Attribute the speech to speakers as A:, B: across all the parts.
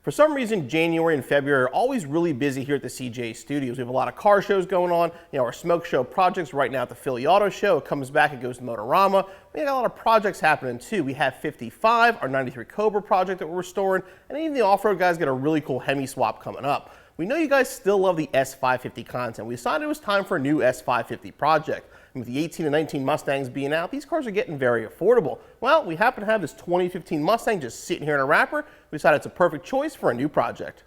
A: For some reason, January and February are always really busy here at the CJ Studios. We have a lot of car shows going on. Our smoke show projects right now at the Philly Auto Show. It comes back, it goes to Motorama. We got a lot of projects happening too. We have 55, our 93 Cobra project that we're restoring, and even the off-road guys got a really cool Hemi swap coming up. We know you guys still love the S550 content. We decided it was time for a new S550 project. And with the 18 and 19 Mustangs being out, these cars are getting very affordable. Well, we happen to have this 2015 Mustang just sitting here in a wrapper. We decided it's a perfect choice for a new project.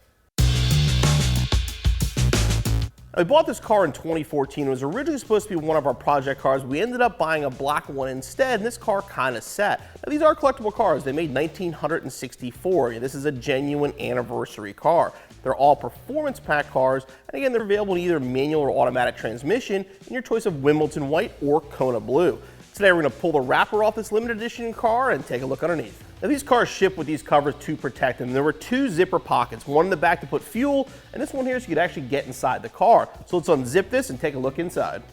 A: I bought this car in 2014. It was originally supposed to be one of our project cars. We ended up buying a black one instead, and this car kind of sat. Now, these are collectible cars. They made 1964. This is a genuine anniversary car. They're all performance pack cars, and again, they're available in either manual or automatic transmission in your choice of Wimbledon white or Kona blue. Today, we're going to pull the wrapper off this limited edition car and take a look underneath. Now, these cars ship with these covers to protect them. There were two zipper pockets, one in the back to put fuel, and this one here so you could actually get inside the car. So let's unzip this and take a look inside.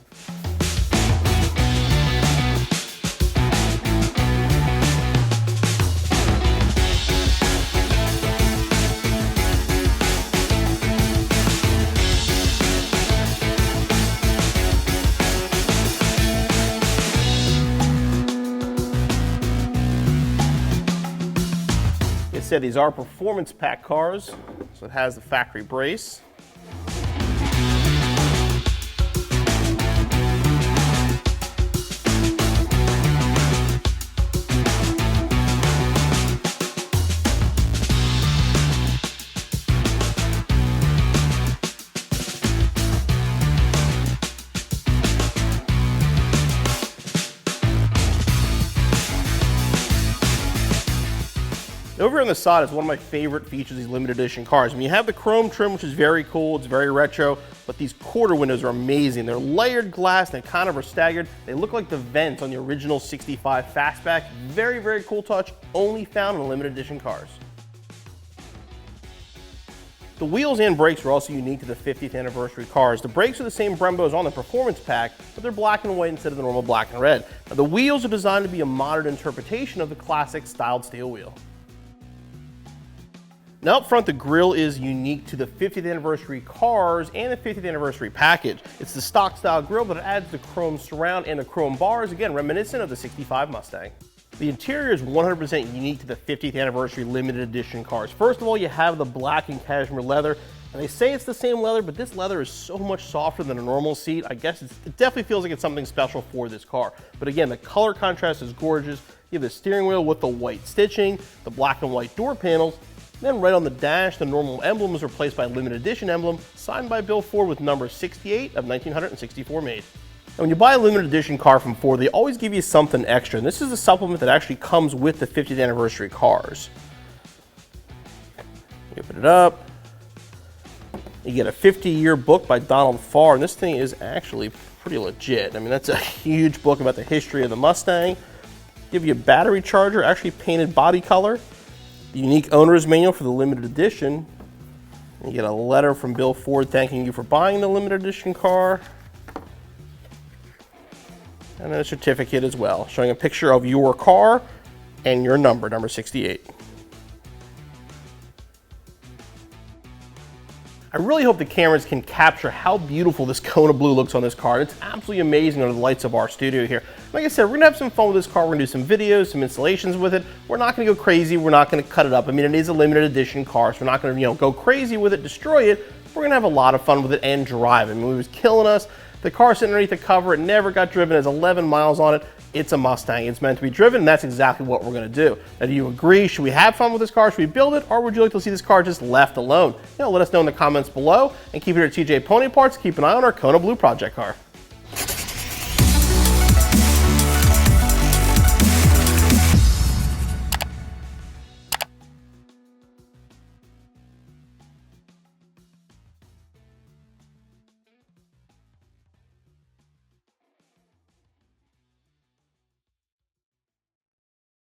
A: Said these are performance pack cars, so it has the factory brace. Over here on the side is one of my favorite features of these limited edition cars. I mean, you have the chrome trim, which is very cool, it's very retro, but these quarter windows are amazing. They're layered glass, they kind of are staggered. They look like the vents on the original 65 Fastback. Very, very cool touch, only found in limited edition cars. The wheels and brakes are also unique to the 50th anniversary cars. The brakes are the same Brembos on the performance pack, but they're black and white instead of the normal black and red. Now, the wheels are designed to be a modern interpretation of the classic styled steel wheel. Now up front, the grille is unique to the 50th anniversary cars and the 50th anniversary package. It's the stock style grille, but it adds the chrome surround and the chrome bars, again reminiscent of the 65 Mustang. The interior is 100% unique to the 50th anniversary limited edition cars. First of all, you have the black and cashmere leather, and they say it's the same leather, but this leather is so much softer than a normal seat. I guess it definitely feels like it's something special for this car. But again, the color contrast is gorgeous. You have the steering wheel with the white stitching, the black and white door panels. Then right on the dash, the normal emblem is replaced by a limited edition emblem signed by Bill Ford with number 68 of 1964 made. And when you buy a limited edition car from Ford, they always give you something extra, and this is a supplement that actually comes with the 50th anniversary cars. You open it up, you get a 50-year book by Donald Farr, and this thing is actually pretty legit. I mean, that's a huge book about the history of the Mustang. Give you a battery charger, actually painted body color. The unique owner's manual for the limited edition. You get a letter from Bill Ford thanking you for buying the limited edition car. And then a certificate as well, showing a picture of your car and your number 68. I really hope the cameras can capture how beautiful this Kona blue looks on this car. It's absolutely amazing under the lights of our studio here. Like I said, we're gonna have some fun with this car. We're gonna do some videos, some installations with it. We're not gonna go crazy. We're not gonna cut it up. I mean, it is a limited edition car, so we're not gonna, go crazy with it, destroy it. We're gonna have a lot of fun with it and drive it. I mean, it was killing us. The car sitting underneath the cover, it never got driven. It has 11 miles on it. It's a Mustang. It's meant to be driven, and that's exactly what we're going to do. Now, do you agree? Should we have fun with this car? Should we build it? Or would you like to see this car just left alone? Let us know in the comments below, and keep it here at TJ Pony Parts. Keep an eye on our Kona Blue project car.